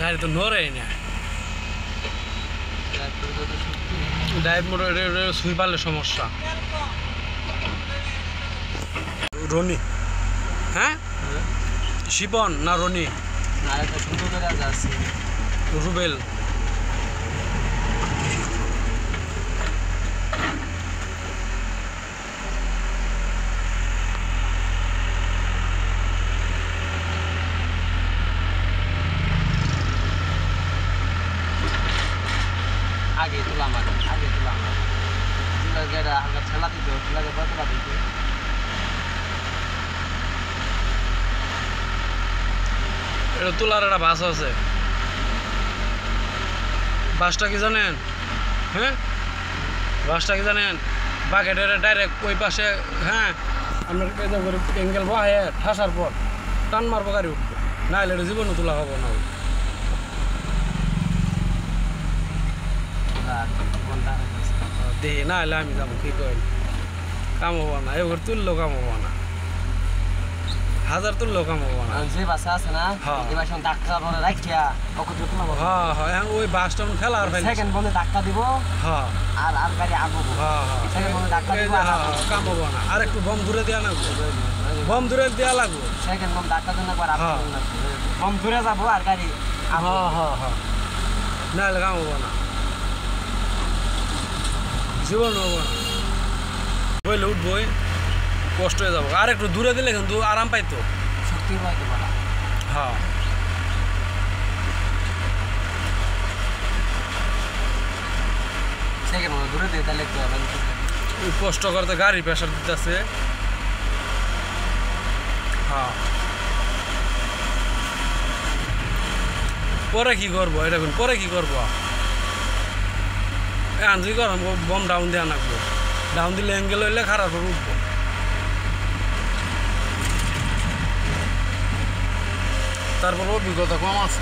গাড়ি তো নড়েই না। ড্রাইভ মোটর সুই পারলে সমস্যা। রনি, হ্যাঁ শিপন না রনি? রুবেল। আগে তুলাম তুলা হালকা ঠেলা দিত, তুলাকে বতলা দিত। এটা তোলার একটা বাস আছে। বাসটা কি জানেন? হ্যাঁ বাসটা কি জানেন? বাকেটের ডাইরেক্ট ওই পাশে, হ্যাঁ আপনার অ্যাঙ্গেল বাহে ঠাসার পর টান মারবো গাড়ি উঠবো, না হলে এটা জীবনে তোলা হবো না। দেখি না হলে আমি যাবো, কি করেন কাম হবো না, এবার তুললেও কাম হবো না, হাজার তুললেও কাম হবো না। যে বাসা আছে না, এই বাসা ধাক্কা বলে রাখিয়া ওকে তুলবো। হ্যাঁ হ্যাঁ, ওই বাসটা ফেলা আর সেকেন্ড বলে ধাক্কা দিব। হ্যাঁ, আর গাড়ি আগাবো। হ্যাঁ সেকেন্ড বলে ধাক্কা দিব, কাম হবো না। আর একটু বম ধরে দেওয়া লাগবে, বম ধরে দেওয়া লাগবে। সেকেন্ড বম ধাক্কা দেন একবার, বম ধরে যাবো আর গাড়ি। হ্যাঁ হ্যাঁ হ্যাঁ, না হলে কাম হবো না, জীবন হবো না। বইলে উঠবই, কষ্ট হয়ে যাবো। আর একটু দূরে দিলে কিন্তু আরাম পাইতো, শক্তি পাইতো বলা। হ্যাঁ সেকেন্ড বলে দূরে দিয়ে তাহলে একটু কষ্ট করতে গাড়ি প্রেশার দিতেছে। হ্যাঁ পরে কি করবো, এটা পরে কি করবো? আনজি করম বম ডাউন দিয়ে আনাকবো, ডাউন দিলে অ্যাঙ্গেল হইলে খারাপ হবে, উঠবো। তারপর অভিজ্ঞতা কম আছে।